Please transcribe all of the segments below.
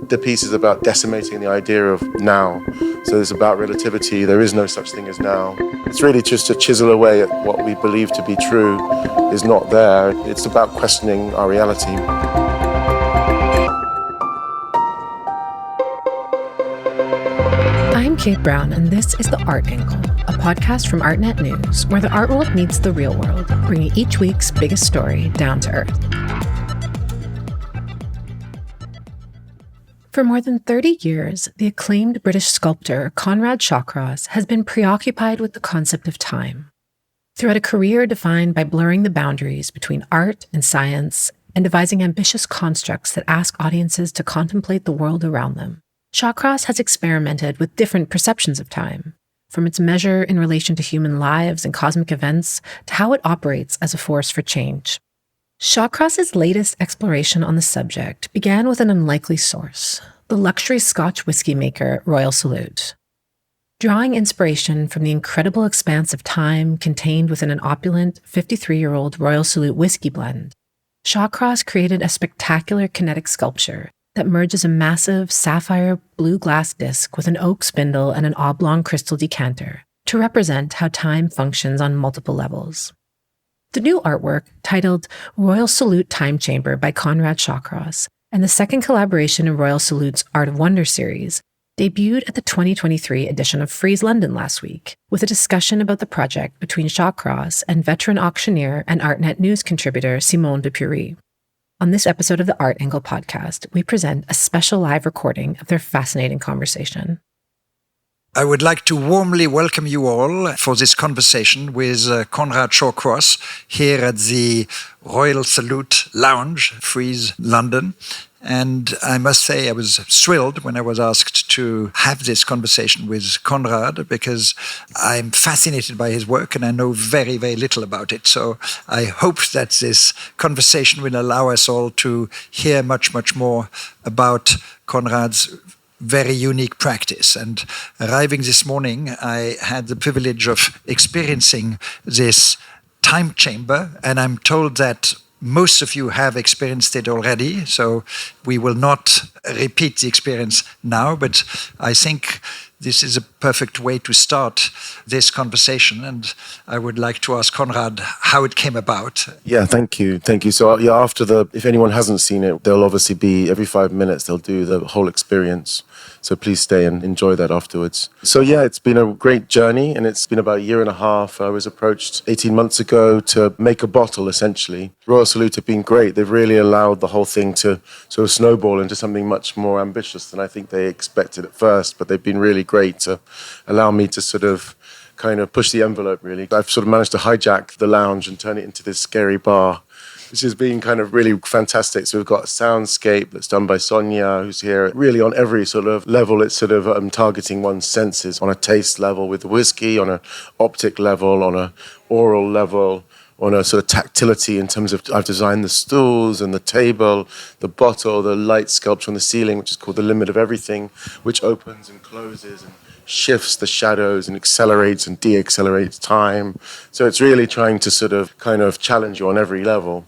The piece is about decimating the idea of now. So it's about relativity. There is no such thing as now. It's really just to chisel away at what we believe to be true is not there. It's about questioning our reality. I'm Kate Brown, and this is The Art Angle, a podcast from ArtNet News, where the art world meets the real world, bringing each week's biggest story down to earth. For more than 30 years, the acclaimed British sculptor Conrad Shawcross has been preoccupied with the concept of time. Throughout a career defined by blurring the boundaries between art and science and devising ambitious constructs that ask audiences to contemplate the world around them, Shawcross has experimented with different perceptions of time, from its measure in relation to human lives and cosmic events to how it operates as a force for change. Shawcross's latest exploration on the subject began with an unlikely source, the luxury Scotch whisky maker Royal Salute. Drawing inspiration from the incredible expanse of time contained within an opulent 53-year-old Royal Salute whisky blend, Shawcross created a spectacular kinetic sculpture that merges a massive sapphire blue glass disc with an oak spindle and an oblong crystal decanter to represent how time functions on multiple levels. The new artwork, titled Royal Salute Time Chamber by Conrad Shawcross, and the second collaboration in Royal Salute's Art of Wonder series, debuted at the 2023 edition of Frieze London last week, with a discussion about the project between Shawcross and veteran auctioneer and ArtNet News contributor Simone de Pury. On this episode of the Art Angle podcast, we present a special live recording of their fascinating conversation. I would like to warmly welcome you all for this conversation with Conrad Shawcross here at the Royal Salute Lounge, Frieze London. And I must say I was thrilled when I was asked to have this conversation with Conrad because I'm fascinated by his work and I know very, very little about it. So I hope that this conversation will allow us all to hear much, much more about Conrad's very unique practice. And arriving this morning, I had the privilege of experiencing this time chamber, and I'm told that most of you have experienced it already, so we will not repeat the experience now, but I think this is a perfect way to start this conversation, and I would like to ask Conrad how it came about. Yeah, thank you. So if anyone hasn't seen it, there'll obviously be, every 5 minutes, they'll do the whole experience. So please stay and enjoy that afterwards. So yeah, it's been a great journey, and it's been about a year and a half. I was approached 18 months ago to make a bottle, essentially. Royal Salute have been great. They've really allowed the whole thing to sort of snowball into something much more ambitious than I think they expected at first, but they've been really great to allow me to sort of kind of push the envelope, really. I've sort of managed to hijack the lounge and turn it into this scary bar, which has been kind of really fantastic. So we've got a soundscape that's done by Sonia, who's here. Really on every sort of level, it's sort of targeting one's senses, on a taste level with the whiskey, on an optic level, on an oral level, on a sort of tactility in terms of I've designed the stools and the table, the bottle, the light sculpture on the ceiling, which is called the limit of everything, which opens and closes and shifts the shadows and accelerates and deaccelerates time. So it's really trying to sort of kind of challenge you on every level.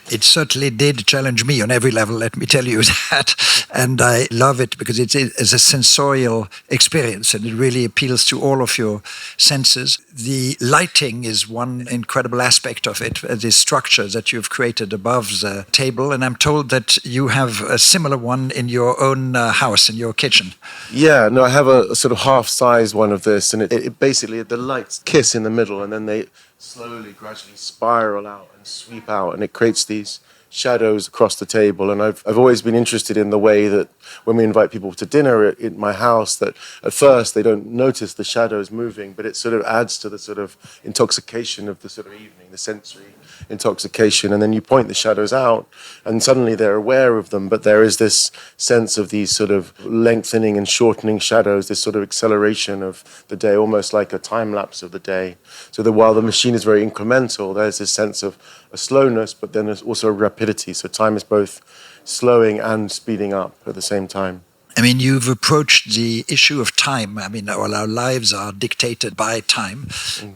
It certainly did challenge me on every level, let me tell you that. And I love it because it's a sensorial experience and it really appeals to all of your senses. The lighting is one incredible aspect of it, the structure that you've created above the table. And I'm told that you have a similar one in your own house, in your kitchen. Yeah, no, I have a sort of half-size one of this, and it basically, the lights kiss in the middle and then they slowly, gradually spiral out and sweep out, and it creates these shadows across the table. And I've always been interested in the way that when we invite people to dinner at my house, that at first they don't notice the shadows moving, but it sort of adds to the sort of intoxication of the sort of evening, the sensory intoxication. And then you point the shadows out and suddenly they're aware of them, but there is this sense of these sort of lengthening and shortening shadows, this sort of acceleration of the day, almost like a time lapse of the day. So that while the machine is very incremental, there's this sense of a slowness, but then there's also a rapidity. So time is both slowing and speeding up at the same time. I mean, you've approached the issue of time. I mean, all our lives are dictated by time,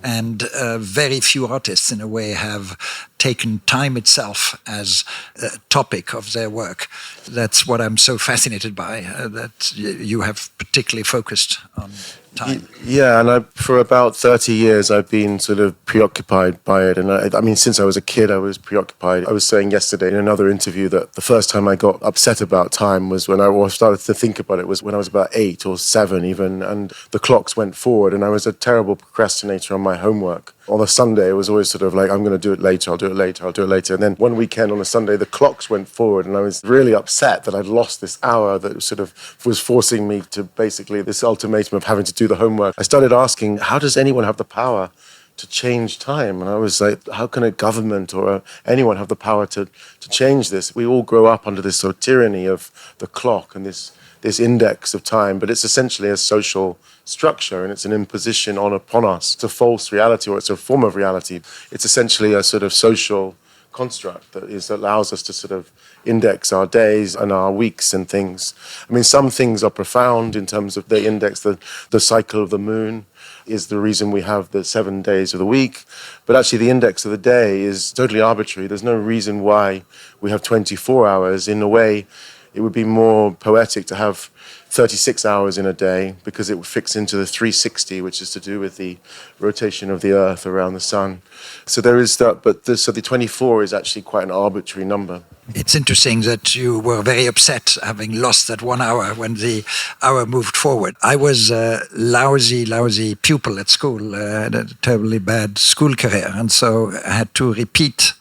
and very few artists, in a way, have taken time itself as a topic of their work. That's what I'm so fascinated by, that you have particularly focused on time. Yeah, and for about 30 years, I've been sort of preoccupied by it. And I mean, since I was a kid, I was preoccupied. I was saying yesterday in another interview that the first time I got upset about time was when I started to think about it was when I was about 8 or 7 even, and the clocks went forward, and I was a terrible procrastinator on my homework. On a Sunday, it was always sort of like, I'm going to do it later, I'll do it later, I'll do it later. And then one weekend on a Sunday, the clocks went forward, and I was really upset that I'd lost this hour that sort of was forcing me to basically this ultimatum of having to do the homework. I started asking, how does anyone have the power to change time? And I was like, how can a government or anyone have the power to change this? We all grow up under this sort of tyranny of the clock and this index of time, but it's essentially a social structure, and it's an imposition upon us. It's a false reality, or it's a form of reality. It's essentially a sort of social construct that allows us to sort of index our days and our weeks and things. I mean, some things are profound in terms of the index. The cycle of the moon is the reason we have the 7 days of the week, but actually the index of the day is totally arbitrary. There's no reason why we have 24 hours. In a way, it would be more poetic to have 36 hours in a day, because it would fix into the 360, which is to do with the rotation of the Earth around the sun. So there is that, but so the 24 is actually quite an arbitrary number. It's interesting that you were very upset having lost that 1 hour when the hour moved forward. I was a lousy pupil at school, had a terribly bad school career, and so I had to repeat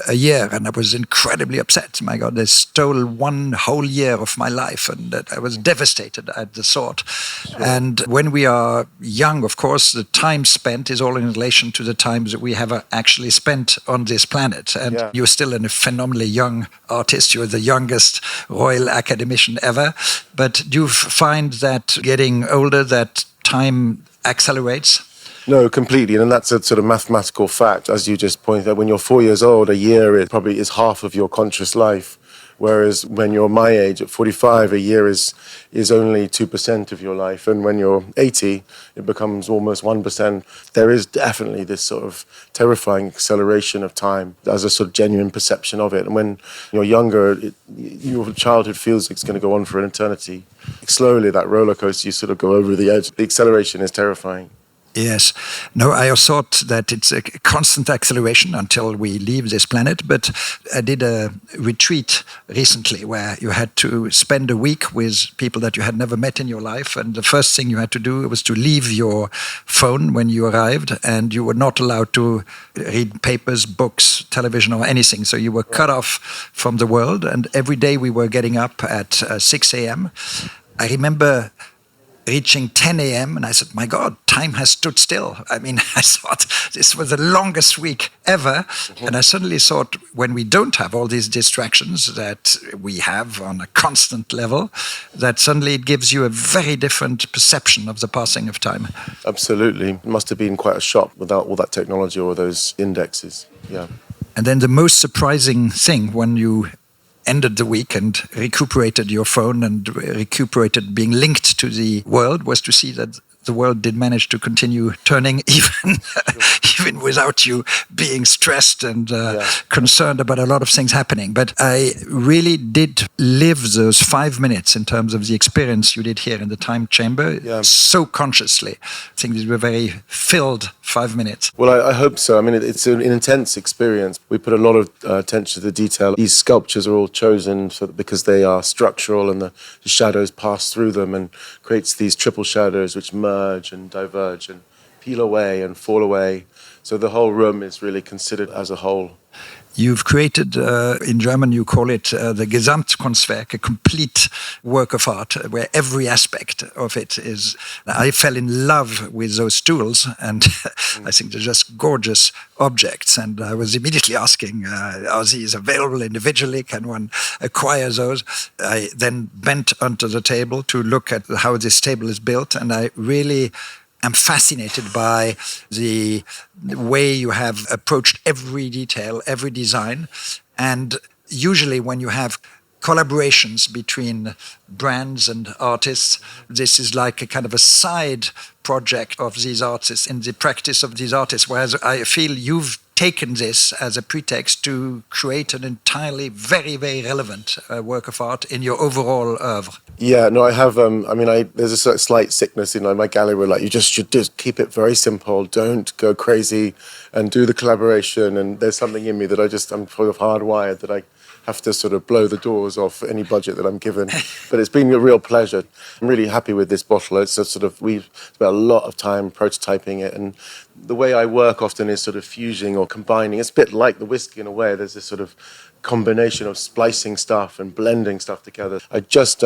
a year, and I was incredibly upset. My God, they stole one whole year of my life, and I was devastated at the thought. Sure. And when we are young, of course, the time spent is all in relation to the times that we have actually spent on this planet. And you're still a phenomenally young artist. You're the youngest Royal Academician ever. But do you find that getting older, that time accelerates? No, completely. And that's a sort of mathematical fact. As you just pointed out, when you're 4 years old, a year probably is half of your conscious life. Whereas when you're my age, at 45, a year is only 2% of your life. And when you're 80, it becomes almost 1%. There is definitely this sort of terrifying acceleration of time as a sort of genuine perception of it. And when you're younger, your childhood feels like it's going to go on for an eternity. Slowly, that roller coaster, you sort of go over the edge. The acceleration is terrifying. Yes. No, I thought that it's a constant acceleration until we leave this planet. But I did a retreat recently where you had to spend a week with people that you had never met in your life. And the first thing you had to do was to leave your phone when you arrived. And you were not allowed to read papers, books, television, or anything. So you were cut off from the world. And every day we were getting up at 6 a.m. I remember reaching 10 a.m. and I said, my God, time has stood still. I mean, I thought this was the longest week ever. And I suddenly thought, when we don't have all these distractions that we have on a constant level, that suddenly it gives you a very different perception of the passing of time. Absolutely. It must have been quite a shock without all that technology or those indexes. Yeah. And then the most surprising thing when you ended the week and recuperated your phone and recuperated being linked to the world was to see that the world did manage to continue turning even without you being stressed and concerned about a lot of things happening. But I really did live those 5 minutes in terms of the experience you did here in the time chamber so consciously. I think these were very filled 5 minutes. Well, I hope so. I mean, it's an intense experience. We put a lot of attention to the detail. These sculptures are all chosen because they are structural and the shadows pass through them and creates these triple shadows which merge and diverge and peel away and fall away. So the whole room is really considered as a whole. You've created, in German you call it the Gesamtkunstwerk, a complete work of art where every aspect of it is. I fell in love with those tools and I think they're just gorgeous objects. And I was immediately asking, are these available individually? Can one acquire those? I then bent onto the table to look at how this table is built, and I really I'm fascinated by the way you have approached every detail, every design. And usually when you have collaborations between brands and artists. This is like a kind of a side project of these artists in the practice of these artists, whereas I feel you've taken this as a pretext to create an entirely very, very relevant work of art in your overall oeuvre. Yeah, no, I have. There's a sort of slight sickness in my gallery where, like, you just should just keep it very simple. Don't go crazy, and do the collaboration. And there's something in me that I'm sort of hardwired that I have to sort of blow the doors off any budget that I'm given. But it's been a real pleasure. I'm really happy with this bottle. It's a sort of, we've spent a lot of time prototyping it, and the way I work often is sort of fusing or combining. It's a bit like the whiskey in a way. There's this sort of combination of splicing stuff and blending stuff together. I just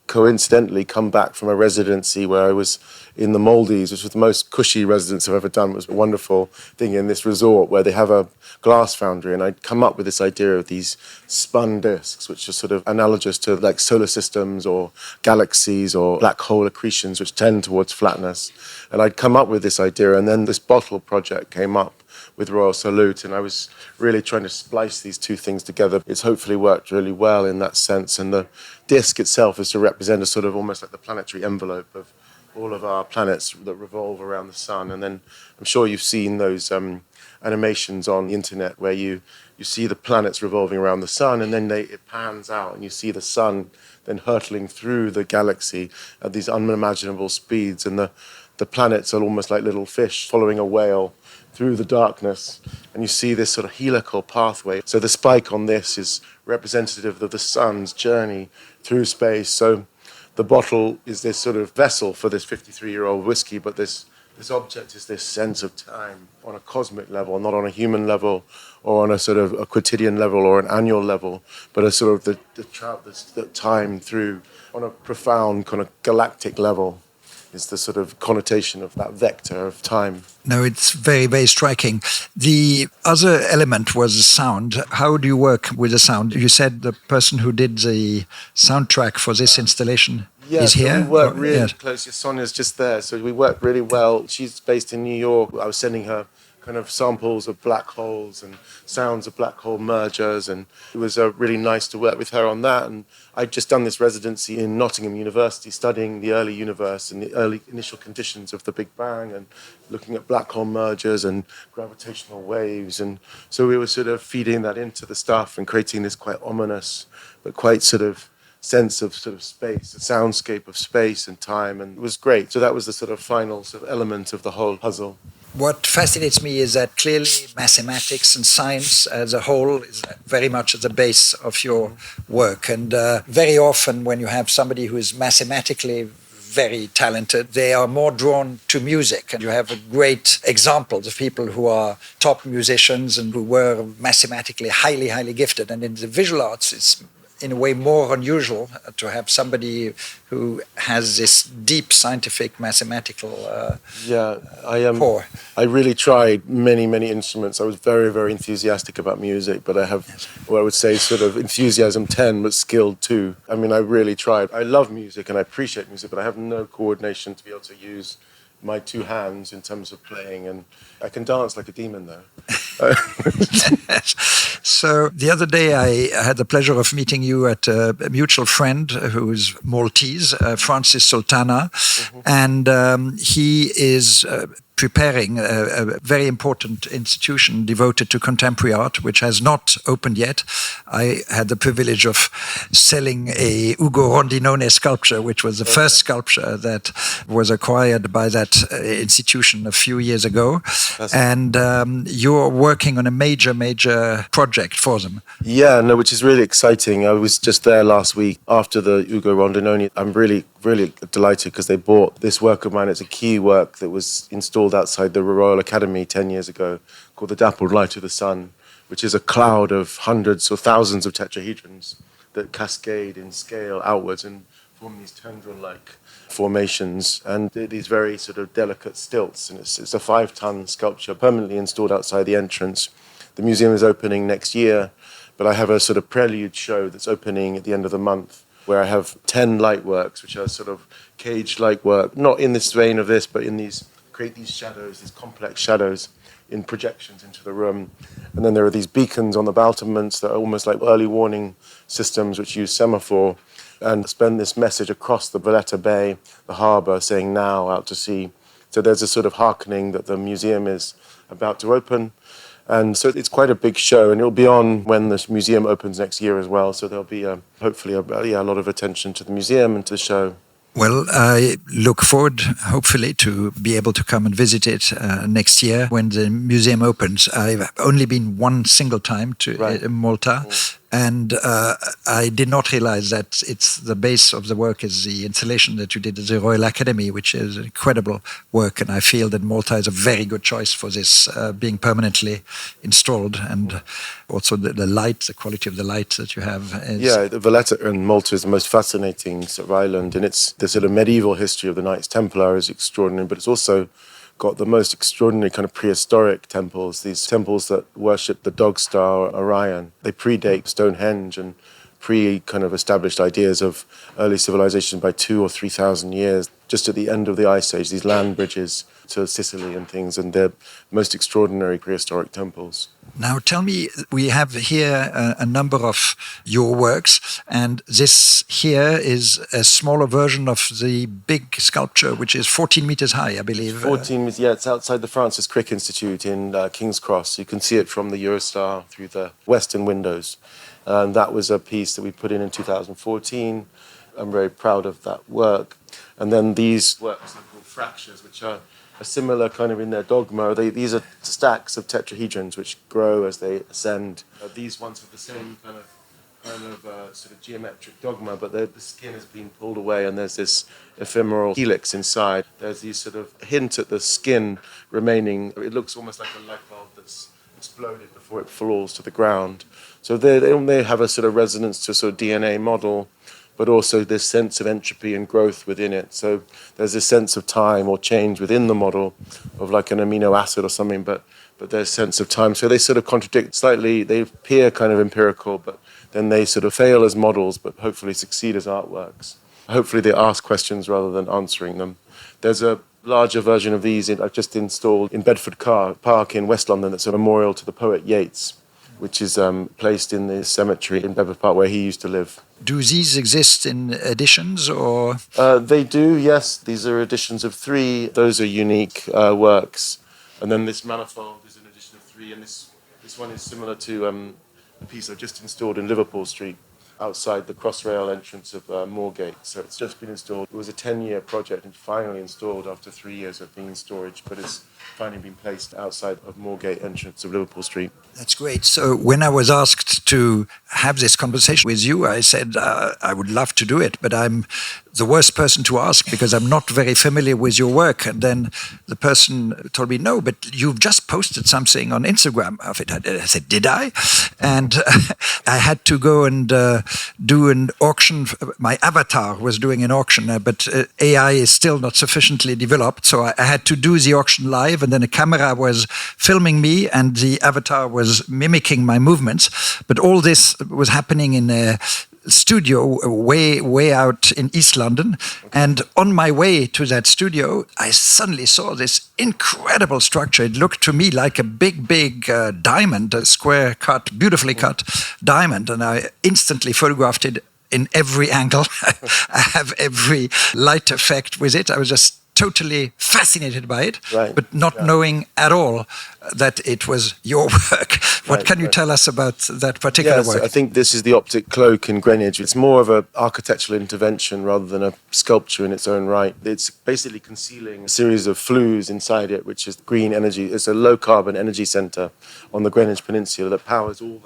coincidentally come back from a residency where I was in the Maldives, which was the most cushy residence I've ever done. It was a wonderful thing in this resort where they have a glass foundry, and I'd come up with this idea of these spun discs, which are sort of analogous to like solar systems or galaxies or black hole accretions, which tend towards flatness. And I'd come up with this idea, and then this bottle project came up with Royal Salute, and I was really trying to splice these two things together. It's hopefully worked really well in that sense, and the disc itself is to represent a sort of almost like the planetary envelope of all of our planets that revolve around the sun. And then I'm sure you've seen those animations on the internet where you see the planets revolving around the sun, and then it pans out and you see the sun then hurtling through the galaxy at these unimaginable speeds, and the planets are almost like little fish following a whale through the darkness, and you see this sort of helical pathway. So the spike on this is representative of the sun's journey through space. So the bottle is this sort of vessel for this 53-year-old whiskey, but this object is this sense of time on a cosmic level, not on a human level or on a sort of a quotidian level or an annual level, but a sort of the time through on a profound kind of galactic level. Is the sort of connotation of that vector of time. No, it's very, very striking. The other element was the sound. How do you work with the sound? You said the person who did the soundtrack for this installation is here? We work really closely. Sonia's just there, so we work really well. She's based in New York. I was sending her kind of samples of black holes and sounds of black hole mergers, and it was really nice to work with her on that. And I'd just done this residency in Nottingham University studying the early universe and the early initial conditions of the Big Bang and looking at black hole mergers and gravitational waves. And so we were sort of feeding that into the stuff and creating this quite ominous but quite sort of sense of sort of space, a soundscape of space and time, and it was great. So that was the sort of final sort of element of the whole puzzle. What fascinates me is that clearly mathematics and science as a whole is very much at the base of your work. And very often when you have somebody who is mathematically very talented, they are more drawn to music. And you have a great examples of people who are top musicians and who were mathematically highly, highly gifted. And in the visual arts, it's in a way more unusual to have somebody who has this deep scientific mathematical core. I really tried many instruments. I was very, very enthusiastic about music, but I have what I would say sort of enthusiasm 10, but skill 2. I mean, I really tried. I love music and I appreciate music, but I have no coordination to be able to use my two hands in terms of playing, and I can dance like a demon though. So the other day I had the pleasure of meeting you at a mutual friend who's Maltese, Francis Sultana, and he is preparing a very important institution devoted to contemporary art, which has not opened yet. I had the privilege of selling a Ugo Rondinone sculpture, which was the first sculpture that was acquired by that institution a few years ago. And you're working on a major project for them. Yeah, no, which is really exciting. I was just there last week after the Ugo Rondinone. I'm really delighted because they bought this work of mine. It's a key work that was installed outside the Royal Academy 10 years ago called The Dappled Light of the Sun, which is a cloud of hundreds or thousands of tetrahedrons that cascade in scale outwards and form these tendril-like formations and these very sort of delicate stilts. And it's a 5-ton sculpture permanently installed outside the entrance. The museum is opening next year, but I have a sort of prelude show that's opening at the end of the month where I have 10 light works, which are sort of cage-like work, not in this vein of this, but in these, create these shadows, these complex shadows in projections into the room. And then there are these beacons on the battlements that are almost like early warning systems which use semaphore and spend this message across the Valletta Bay, the harbour, saying now out to sea. So there's a sort of hearkening that the museum is about to open. And so it's quite a big show, and it'll be on when this museum opens next year as well. So there'll be hopefully a lot of attention to the museum and to the show. Well, I look forward, hopefully, to be able to come and visit it next year when the museum opens. I've only been one single time to Malta, and I did not realize that it's the base of the work is the installation that you did at the Royal Academy, which is incredible work, and I feel that Malta is a very good choice for this being permanently installed, and also the light, the quality of the light that you have. The Valletta in Malta is the most fascinating sort of island, and it's the sort of medieval history of the Knights Templar is extraordinary, but it's also got the most extraordinary kind of prehistoric temples, these temples that worship the dog star Orion. They predate Stonehenge and kind of established ideas of early civilization by 2,000 or 3,000 years. Just at the end of the Ice Age, these land bridges to Sicily and things, and they're most extraordinary prehistoric temples. Now tell me, we have here a number of your works, and this here is a smaller version of the big sculpture, which is 14 meters high, I believe. 14 meters, yeah, it's outside the Francis Crick Institute in King's Cross. You can see it from the Eurostar through the western windows. And that was a piece that we put in 2014. I'm very proud of that work. And then these works are called fractures, which are a similar kind of in their dogma. These are stacks of tetrahedrons which grow as they ascend. These ones have the same kind of sort of geometric dogma, but the skin has been pulled away and there's this ephemeral helix inside. There's these sort of hint at the skin remaining. It looks almost like a light bulb that's exploded before it falls to the ground. So they have a sort of resonance to a sort of DNA model, but also this sense of entropy and growth within it. So there's this sense of time or change within the model of like an amino acid or something, but there's a sense of time. So they sort of contradict slightly. They appear kind of empirical, but then they sort of fail as models, but hopefully succeed as artworks. Hopefully they ask questions rather than answering them. There's a larger version of these I've just installed in Bedford Park in West London that's a memorial to the poet Yeats, which is placed in the cemetery in Bedford Park where he used to live. Do these exist in editions or? They do, yes. These are editions of 3. Those are unique works. And then this manifold is an edition of 3, and this one is similar to a piece I've just installed in Liverpool Street outside the Crossrail entrance of Moorgate. So it's just been installed. It was a 10-year project and finally installed after 3 years of being in storage, but it's finally been placed outside of Moorgate entrance of Liverpool Street. That's great. So when I was asked to have this conversation with you, I said I would love to do it, but I'm the worst person to ask because I'm not very familiar with your work. And then the person told me, no, but you've just posted something on Instagram of it. I said, did I? And I had to go and do an auction. My avatar was doing an auction, but AI is still not sufficiently developed. So I had to do the auction live, and then a camera was filming me and the avatar was mimicking my movements. But all this was happening in a studio way out in East London. And on my way to that studio, I suddenly saw this incredible structure. It looked to me like a big diamond, a square cut, beautifully cut diamond. And I instantly photographed it in every angle. I have every light effect with it. I was just totally fascinated by it, but not knowing at all that it was your work. What can you tell us about that particular work? I think this is the optic cloak in Greenwich. It's more of an architectural intervention rather than a sculpture in its own right. It's basically concealing a series of flues inside it, which is green energy. It's a low-carbon energy centre on the Greenwich Peninsula that powers all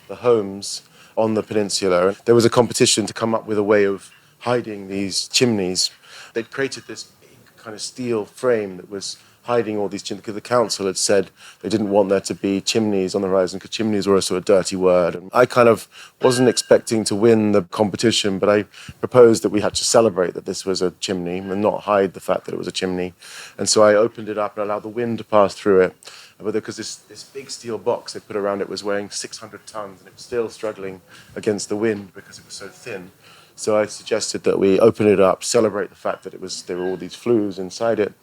the homes on the peninsula. There was a competition to come up with a way of hiding these chimneys. They'd created this kind of steel frame that was hiding all these chimneys because the council had said they didn't want there to be chimneys on the horizon because chimneys were a sort of dirty word. And I kind of wasn't expecting to win the competition, but I proposed that we had to celebrate that this was a chimney and not hide the fact that it was a chimney. And so I opened it up and allowed the wind to pass through it. But because this big steel box they put around it was weighing 600 tons and it was still struggling against the wind because it was so thin. So I suggested that we open it up, celebrate the fact that there were all these flues inside it,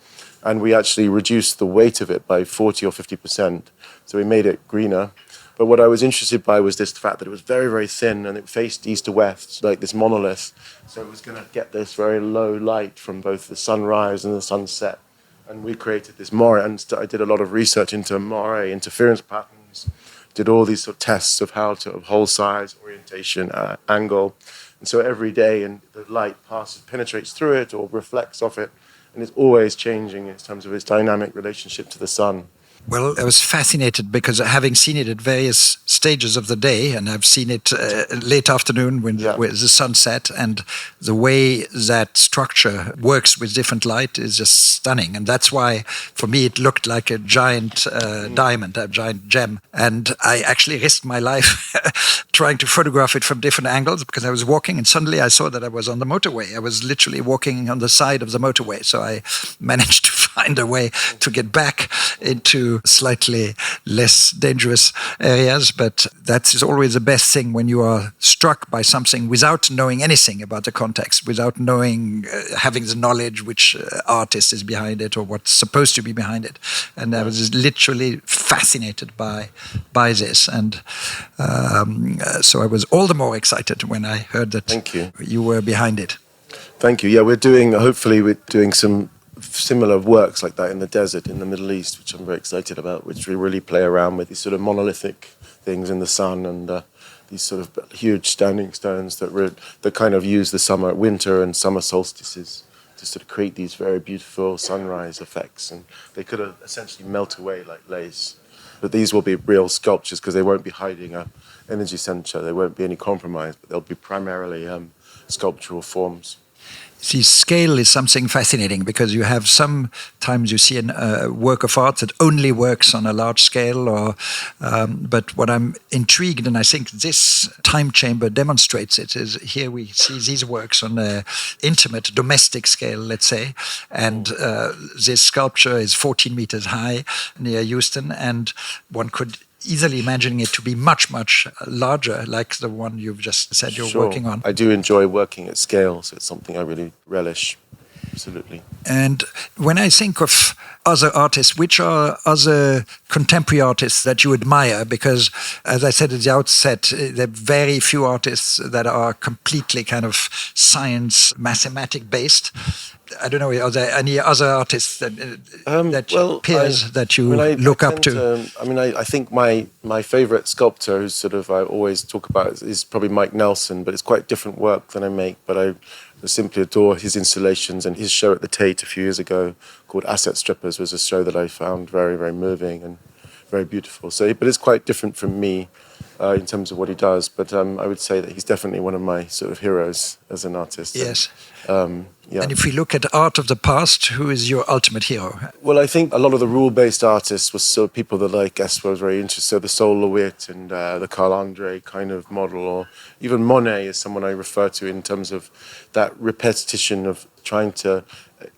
And we actually reduced the weight of it by 40 or 50%. So we made it greener. But what I was interested by was this fact that it was very, very thin and it faced east to west, like this monolith. So it was going to get this very low light from both the sunrise and the sunset. And we created this moire, and I did a lot of research into moire interference patterns, did all these sort of tests of how to, of hole size, orientation, angle. And so every day, and the light penetrates through it or reflects off it, and it's always changing in terms of its dynamic relationship to the sun. Well, I was fascinated because having seen it at various stages of the day, and I've seen it late afternoon when the sun set, and the way that structure works with different light is just stunning. And that's why, for me, it looked like a giant diamond, a giant gem. And I actually risked my life trying to photograph it from different angles because I was walking and suddenly I saw that I was on the motorway. I was literally walking on the side of the motorway. So I managed to find a way to get back into slightly less dangerous areas. But that is always the best thing when you are struck by something without knowing anything about the context, without knowing, having the knowledge which artist is behind it or what's supposed to be behind it. And I was literally fascinated by this. And so I was all the more excited when I heard that you were behind it. Thank you. Yeah, hopefully we're doing some similar works like that in the desert in the Middle East, which I'm very excited about, which we really play around with these sort of monolithic things in the sun and these sort of huge standing stones that kind of use the winter and summer solstices to sort of create these very beautiful sunrise effects. And they could essentially melt away like lace. But these will be real sculptures because they won't be hiding an energy center. There won't be any compromise, but they'll be primarily sculptural forms. See, scale is something fascinating because you have sometimes you see a work of art that only works on a large scale, but what I'm intrigued, and I think this time chamber demonstrates it, is here we see these works on an intimate domestic scale, let's say, and this sculpture is 14 meters high near Houston, and one could easily imagining it to be much, much larger, like the one you've just said you're working on. I do enjoy working at scale, so it's something I really relish. Absolutely. And when I think of other artists, which are other contemporary artists that you admire? Because, as I said at the outset, there are very few artists that are completely kind of science, mathematic based. I don't know, are there any other artists peers that you look up to? I think my favorite sculptor, who's sort of I always talk about, is probably Mike Nelson, but it's quite different work than I make. But I simply adore his installations, and his show at the Tate a few years ago called Asset Strippers was a show that I found very, very moving and very beautiful. So, but it's quite different from me in terms of what he does. But I would say that he's definitely one of my sort of heroes as an artist. Yes. And if we look at art of the past, who is your ultimate hero? Well, I think a lot of the rule-based artists were sort of people that I guess was very interested. So the Sol LeWitt and the Carl Andre kind of model, or even Monet is someone I refer to in terms of that repetition of trying to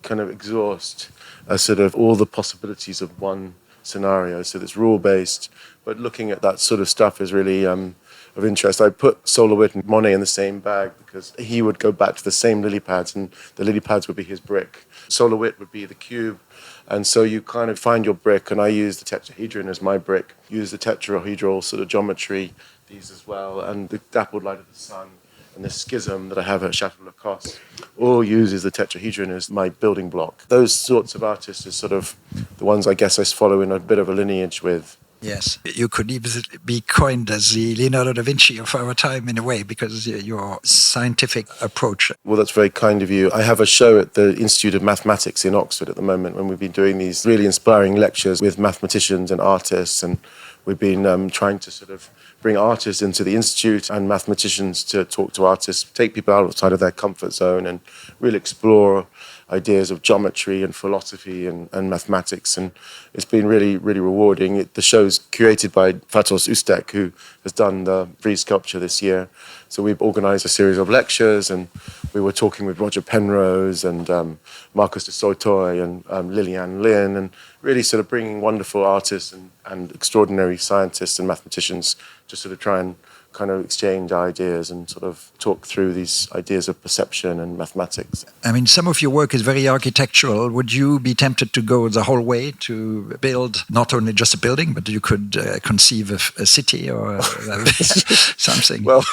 kind of exhaust sort of all the possibilities of one scenario. So it's rule-based, but looking at that sort of stuff is really of interest. I put Sol LeWitt and Monet in the same bag because he would go back to the same lily pads, and the lily pads would be his brick. Sol LeWitt would be the cube. And so you kind of find your brick, and I use the tetrahedron as my brick, use the tetrahedral sort of geometry, these as well, and the dappled light of the sun, and the schism that I have at Chateau Lacoste, all uses the tetrahedron as my building block. Those sorts of artists are sort of the ones I guess I follow in a bit of a lineage with. Yes, you could even be coined as the Leonardo da Vinci of our time in a way because your scientific approach. Well, that's very kind of you. I have a show at the Institute of Mathematics in Oxford at the moment when we've been doing these really inspiring lectures with mathematicians and artists, and we've been trying to sort of bring artists into the institute and mathematicians to talk to artists, take people outside of their comfort zone and really explore ideas of geometry and philosophy and mathematics, and it's been really, really rewarding. The show's curated by Fatos Ustek, who has done the frieze sculpture this year. So we've organised a series of lectures, and we were talking with Roger Penrose and Marcus de Sotoy and Liliane Lin, and really sort of bringing wonderful artists and extraordinary scientists and mathematicians to sort of try and kind of exchange ideas and sort of talk through these ideas of perception and mathematics. I mean, some of your work is very architectural. Would you be tempted to go the whole way to build not only just a building, but you could conceive of a city or something? Well,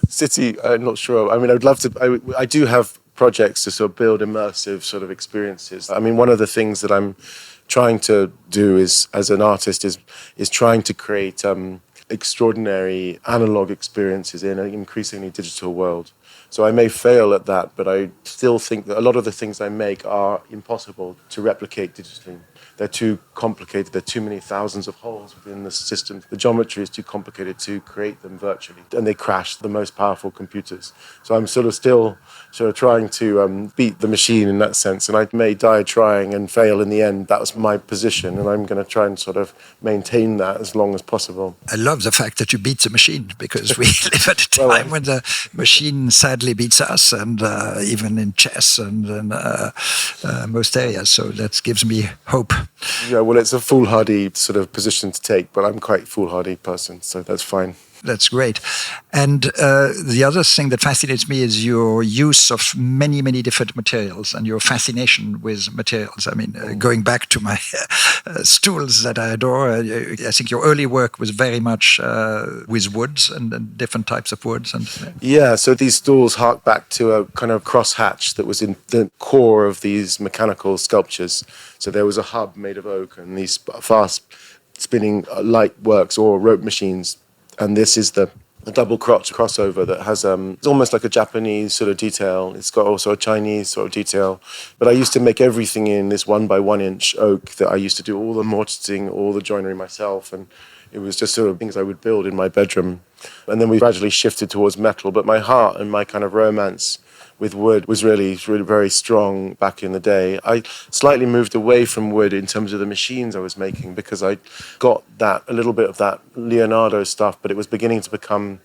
city, I'm not sure. I mean, I'd love to. I do have projects to sort of build immersive sort of experiences. I mean, one of the things that I'm trying to do is, as an artist, is trying to create extraordinary analog experiences in an increasingly digital world. So I may fail at that, but I still think that a lot of the things I make are impossible to replicate digitally. They're too complicated. There are too many thousands of holes within the system. The geometry is too complicated to create them virtually, and they crash the most powerful computers. So I'm still trying to beat the machine in that sense, and I may die trying and fail in the end. That was my position, and I'm going to try and sort of maintain that as long as possible. I love the fact that you beat the machine, because we live at a time when the machine sadly beats us, and even in chess and most areas. So that gives me hope. Yeah, well, it's a foolhardy sort of position to take, but I'm quite a foolhardy person, so that's fine. That's great. And the other thing that fascinates me is your use of many, many different materials and your fascination with materials. I mean, going back to my stools that I adore, I think your early work was very much with woods and different types of woods. Yeah, so these stools hark back to a kind of crosshatch that was in the core of these mechanical sculptures. So there was a hub made of oak and these fast spinning light works or rope machines. And this is the double crotch crossover that has it's almost like a Japanese sort of detail. It's got also a Chinese sort of detail. But I used to make everything in this 1 by 1 inch oak that I used to do all the mortising, all the joinery myself. And it was just sort of things I would build in my bedroom. And then we gradually shifted towards metal. But my heart and my kind of romance with wood was really very strong back in the day. I slightly moved away from wood in terms of the machines I was making, because I got a little bit of that Leonardo stuff, but it was beginning to become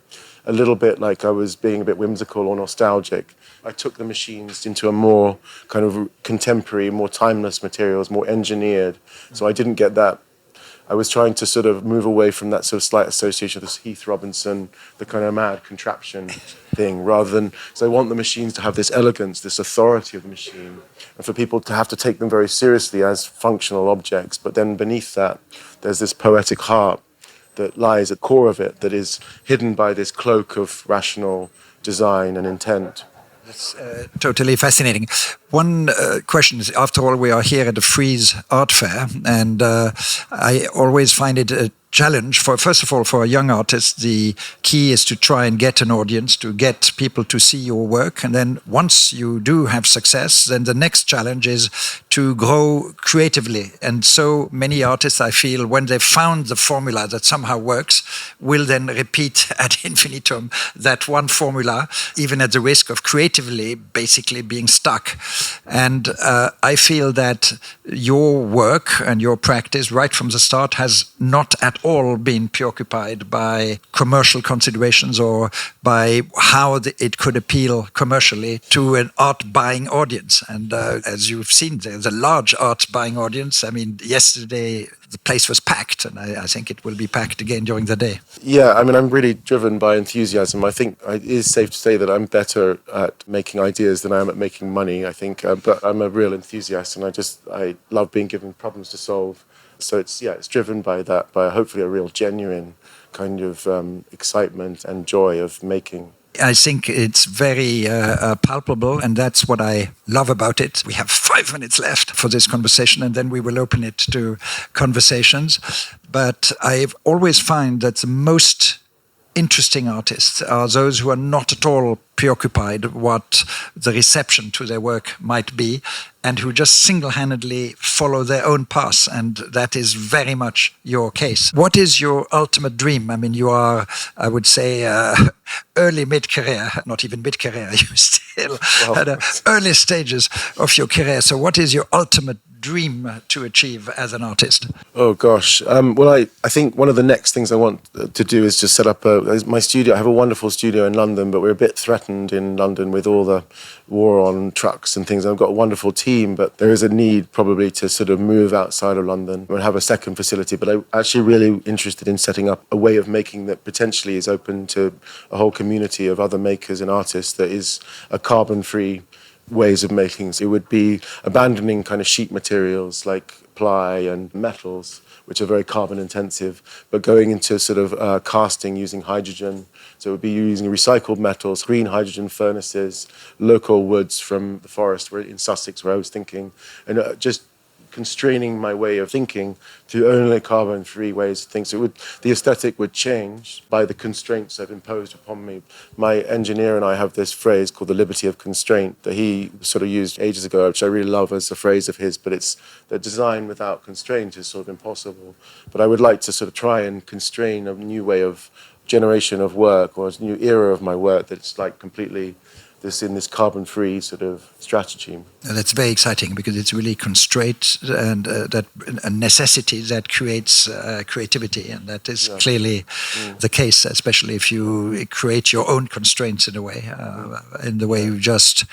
a little bit like I was being a bit whimsical or nostalgic. I took the machines into a more kind of contemporary, more timeless materials, more engineered. So I didn't get that. I was trying to sort of move away from that sort of slight association with this Heath Robinson, the kind of mad contraption thing, rather than, so I want the machines to have this elegance, this authority of the machine, and for people to have to take them very seriously as functional objects. But then beneath that, there's this poetic heart that lies at the core of it, that is hidden by this cloak of rational design and intent. That's totally fascinating. One question is, after all, we are here at the Frieze Art Fair, and I always find it a challenge. First of all, for a young artist, the key is to try and get an audience, to get people to see your work. And then once you do have success, then the next challenge is to grow creatively. And so many artists, I feel, when they've found the formula that somehow works, will then repeat ad infinitum that one formula, even at the risk of creatively basically being stuck. And I feel that your work and your practice right from the start has not at all been preoccupied by commercial considerations or by how it could appeal commercially to an art buying audience. And as you've seen, there's a large art buying audience. I mean, yesterday the place was packed, and I think it will be packed again during the day. Yeah, I mean, I'm really driven by enthusiasm. I think it is safe to say that I'm better at making ideas than I am at making money, I think. But I'm a real enthusiast, and I love being given problems to solve. So it's driven by that, by hopefully a real genuine kind of excitement and joy of making. I think it's very palpable, and that's what I love about it. We have 5 minutes left for this conversation, and then we will open it to conversations. But I've always found that the most interesting artists are those who are not at all preoccupied what the reception to their work might be, and who just single-handedly follow their own path, and that is very much your case. What is your ultimate dream? I mean, you are, I would say, early mid-career, not even mid-career, you still at the early stages of your career. So what is your ultimate dream to achieve as an artist? Oh gosh. Well, I think one of the next things I want to do is just set up my studio. I have a wonderful studio in London, but we're a bit threatened in London with all the war on trucks and things. I've got a wonderful team, but there is a need probably to sort of move outside of London and have a second facility. But I'm actually really interested in setting up a way of making that potentially is open to a whole community of other makers and artists that is a carbon-free ways of making. So it would be abandoning kind of sheet materials like ply and metals, which are very carbon intensive, but going into sort of casting using hydrogen. So it would be using recycled metals, green hydrogen furnaces, local woods from the forest in Sussex where I was thinking, and just constraining my way of thinking to only carbon-free ways of thinking. So the aesthetic would change by the constraints I've imposed upon me. My engineer and I have this phrase called the liberty of constraint that he sort of used ages ago, which I really love as a phrase of his, but it's that design without constraint is sort of impossible. But I would like to sort of try and constrain a new way of generation of work or a new era of my work that's like completely in this carbon-free sort of strategy. That's very exciting because it's really constraint and that a necessity that creates creativity, and that is clearly the case, especially if you create your own constraints in a way, in the way you just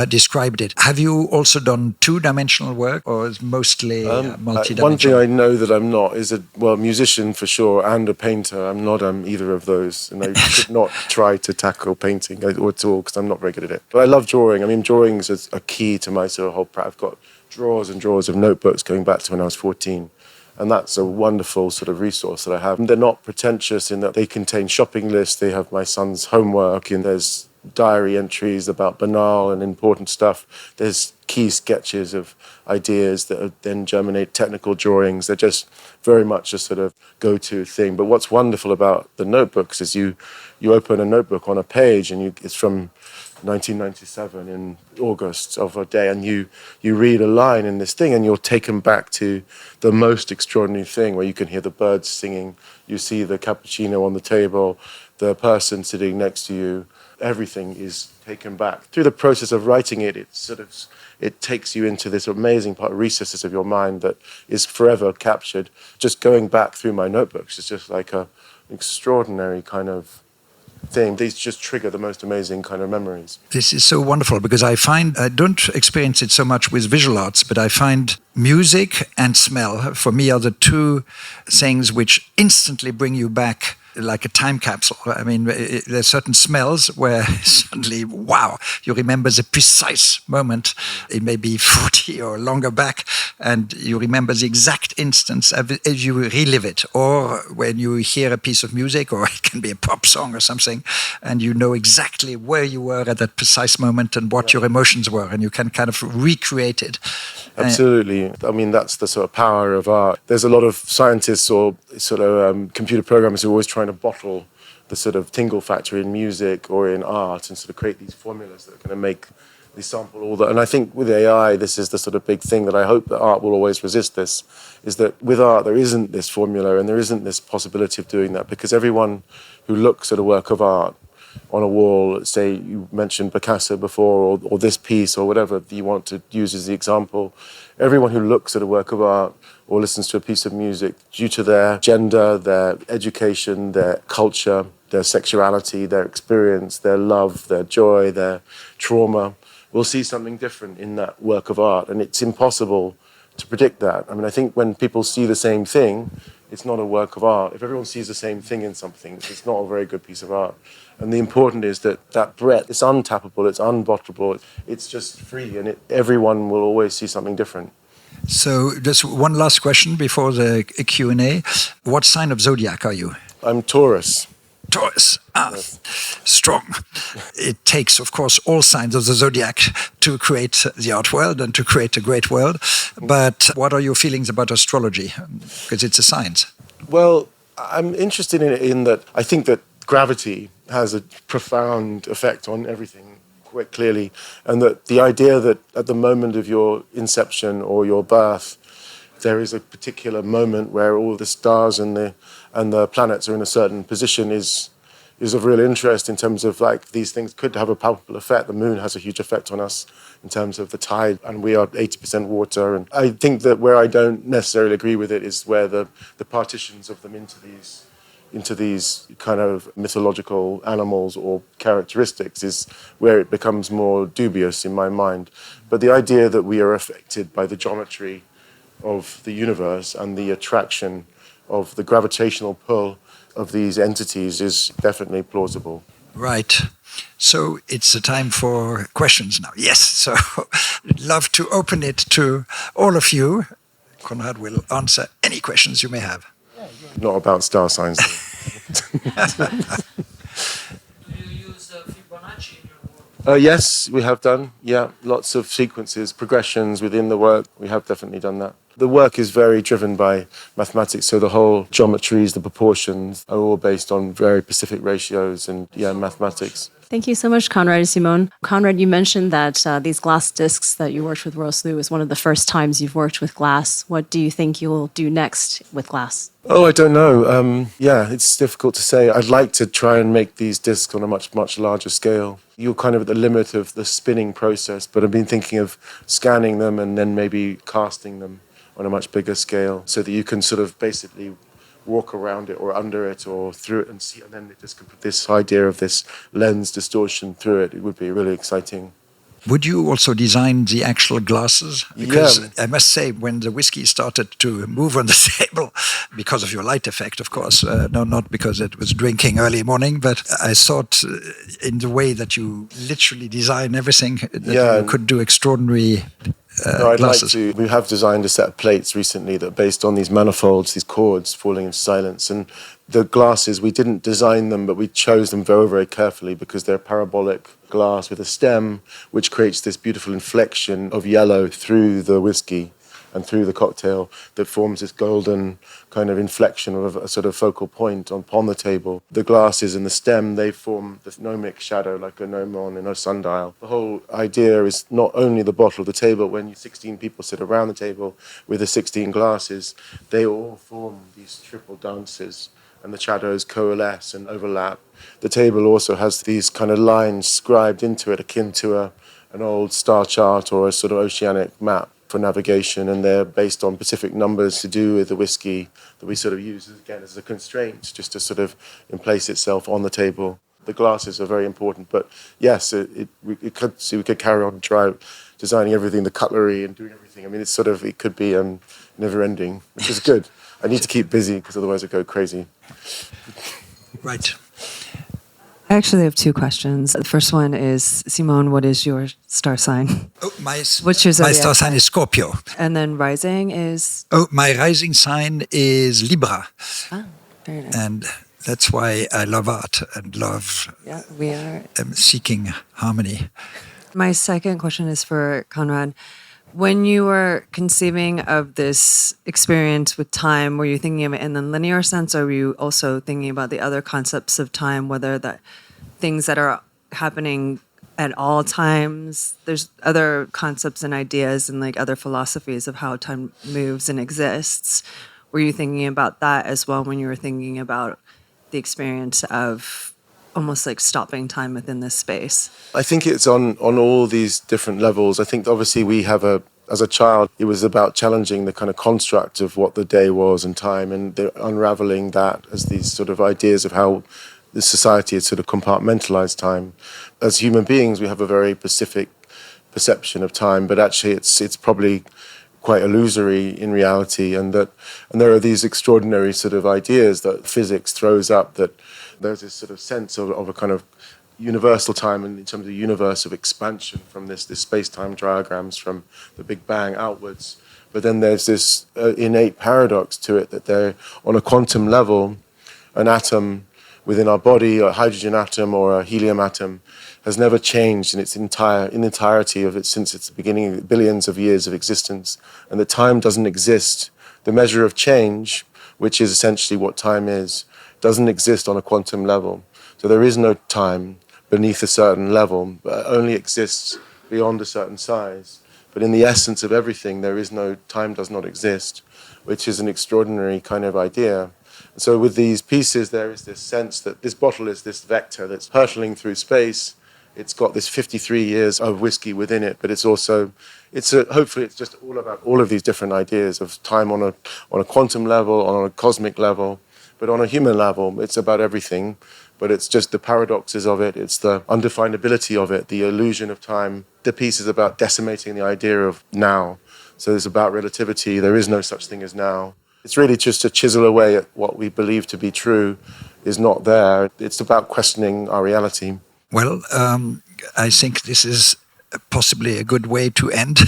described it. Have you also done two-dimensional work, or is mostly multi-dimensional? One thing I know that I'm not is a musician for sure, and a painter. I'm not either of those, and I should not try to tackle painting at all because I'm not very good at it. But I love drawing. I mean, drawings is a key to my sort of whole practice. I've got drawers and drawers of notebooks going back to when I was 14. And that's a wonderful sort of resource that I have. And they're not pretentious in that they contain shopping lists. They have my son's homework, and there's diary entries about banal and important stuff. There's key sketches of ideas that then germinate technical drawings. They're just very much a sort of go-to thing. But what's wonderful about the notebooks is you open a notebook on a page, and it's from 1997 in August of a day, and you read a line in this thing and you're taken back to the most extraordinary thing where you can hear the birds singing, you see the cappuccino on the table, the person sitting next to you. Everything is taken back. Through the process of writing it, it takes you into this amazing part of recesses of your mind that is forever captured. Just going back through my notebooks is just like an extraordinary kind of thing. These just trigger the most amazing kind of memories. This is so wonderful because I don't experience it so much with visual arts, but I find music and smell for me are the two things which instantly bring you back like a time capsule. I mean, there's certain smells where suddenly, wow, you remember the precise moment. It may be 40 or longer back, and you remember the exact instance as you relive it. Or when you hear a piece of music, or it can be a pop song or something, and you know exactly where you were at that precise moment and what your emotions were, and you can kind of recreate it. Absolutely. I mean, that's the sort of power of art. There's a lot of scientists or sort of computer programmers who are always trying to bottle the sort of tingle factor in music or in art and sort of create these formulas that are going to make the sample all that. And I think with AI, this is the sort of big thing that I hope that art will always resist this, is that with art, there isn't this formula and there isn't this possibility of doing that, because everyone who looks at a work of art on a wall, say you mentioned Picasso before, or this piece, or whatever you want to use as the example, everyone who looks at a work of art or listens to a piece of music, due to their gender, their education, their culture, their sexuality, their experience, their love, their joy, their trauma, will see something different in that work of art. And it's impossible to predict that. I mean, I think when people see the same thing, it's not a work of art. If everyone sees the same thing in something, it's not a very good piece of art. And the important is that breadth, it's untappable, it's unbottlable, it's just free, and everyone will always see something different. So just one last question before the Q&A. What sign of zodiac are you? I'm Taurus. Taurus. Yes. Strong. It takes, of course, all signs of the zodiac to create the art world and to create a great world. But what are your feelings about astrology? Because it's a science. Well, I'm interested in it in that I think that gravity has a profound effect on everything, quite clearly, and that the idea that at the moment of your inception or your birth, there is a particular moment where all the stars and the planets are in a certain position is is of real interest in terms of like these things could have a palpable effect. The moon has a huge effect on us in terms of the tide, and we are 80% water. And I think that where I don't necessarily agree with it is where the partitions of them into these kind of mythological animals or characteristics is where it becomes more dubious in my mind. But the idea that we are affected by the geometry of the universe and the attraction of the gravitational pull of these entities is definitely plausible. Right. So it's a time for questions now. Yes. So I'd love to open it to all of you. Conrad will answer any questions you may have. Not about star signs. Do you use Fibonacci in your work? Yes, we have done. Yeah, lots of sequences, progressions within the work. We have definitely done that. The work is very driven by mathematics, so the whole geometries, the proportions are all based on very specific ratios and mathematics. Thank you so much, Conrad and Simone. Conrad, you mentioned that these glass discs that you worked with Royal Salute was one of the first times you've worked with glass. What do you think you'll do next with glass? Oh, I don't know. It's difficult to say. I'd like to try and make these discs on a much, much larger scale. You're kind of at the limit of the spinning process, but I've been thinking of scanning them and then maybe casting them on a much bigger scale so that you can sort of basically walk around it or under it or through it and see, and then it just this idea of this lens distortion through it. It would be really exciting. Would you also design the actual glasses? Because I must say, when the whiskey started to move on the table, because of your light effect, of course, no, not because it was drinking early morning, but I thought in the way that you literally design everything, that you could do extraordinary I'd glasses. like to. We have designed a set of plates recently that are based on these manifolds, these chords falling into silence. And the glasses, we didn't design them, but we chose them very, very carefully because they're parabolic glass with a stem, which creates this beautiful inflection of yellow through the whiskey and through the cocktail that forms this golden kind of inflection of a sort of focal point upon the table. The glasses and the stem, they form this gnomic shadow, like a gnomon in a sundial. The whole idea is not only the bottle of the table, when 16 people sit around the table with the 16 glasses, they all form these triple dances and the shadows coalesce and overlap. The table also has these kind of lines scribed into it, akin to an old star chart or a sort of oceanic map for navigation, and they're based on specific numbers to do with the whiskey that we sort of use, again, as a constraint, just to sort of place itself on the table. The glasses are very important, but yes, we could carry on designing everything, the cutlery and doing everything. I mean, it could be never-ending, which is good. I need to keep busy because otherwise I go crazy. Right. I actually have two questions. The first one is, Simone, what is your star sign? Oh, my What's your star zodiac sign is Scorpio. And then rising is? Oh, my rising sign is Libra. Ah, very nice. And that's why I love art and love Yeah, we are. seeking harmony. My second question is for Conrad. When you were conceiving of this experience with time, were you thinking of it in the linear sense, or were you also thinking about the other concepts of time, whether that things that are happening at all times? There's other concepts and ideas and like other philosophies of how time moves and exists. Were you thinking about that as well when you were thinking about the experience of almost like stopping time within this space? I think it's on all these different levels. I think obviously we have as a child, it was about challenging the kind of construct of what the day was and time, and unraveling that as these sort of ideas of how the society has sort of compartmentalized time. As human beings, we have a very specific perception of time, but actually it's probably quite illusory in reality, and there are these extraordinary sort of ideas that physics throws up, that there's this sort of sense of a kind of universal time in terms of the universe of expansion from this space-time diagrams from the Big Bang outwards. But then there's this innate paradox to it that they're on a quantum level, an atom within our body, a hydrogen atom or a helium atom, has never changed in its entirety of it since its beginning, billions of years of existence, and that time doesn't exist. The measure of change, which is essentially what time is, doesn't exist on a quantum level. So there is no time beneath a certain level, but it only exists beyond a certain size. But in the essence of everything, time does not exist, which is an extraordinary kind of idea. So with these pieces, there is this sense that this bottle is this vector that's hurtling through space. It's got this 53 years of whiskey within it, but hopefully it's just all about all of these different ideas of time on a quantum level, on a cosmic level, but on a human level, it's about everything. But it's just the paradoxes of it, it's the undefinability of it, the illusion of time. The piece is about decimating the idea of now. So it's about relativity. There is no such thing as now. It's really just to chisel away at what we believe to be true is not there. It's about questioning our reality. Well, I think this is possibly a good way to end.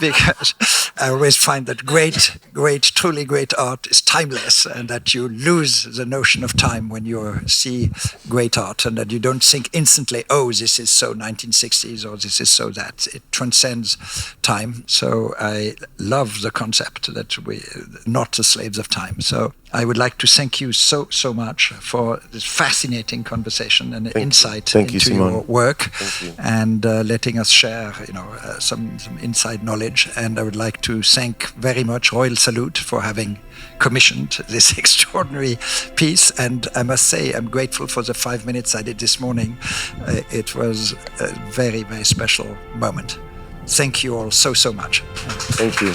Because I always find that truly great art is timeless, and that you lose the notion of time when you see great art, and that you don't think instantly, oh, this is so 1960s or this is so that. It transcends time. So I love the concept that we're not the slaves of time. So I would like to thank you so much for this fascinating conversation and insight into your work, and letting us share, some inside knowledge. And I would like to thank very much Royal Salute for having commissioned this extraordinary piece. And I must say, I'm grateful for the 5 minutes I did this morning. It was a very, very special moment. Thank you all so much. Thank you,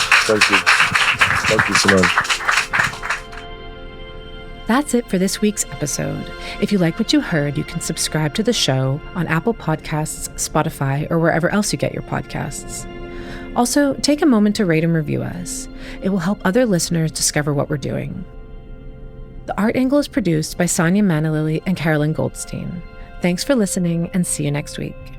Simone. That's it for this week's episode. If you like what you heard, you can subscribe to the show on Apple Podcasts, Spotify, or wherever else you get your podcasts. Also, take a moment to rate and review us. It will help other listeners discover what we're doing. The Art Angle is produced by Sonia Manalili and Carolyn Goldstein. Thanks for listening, and see you next week.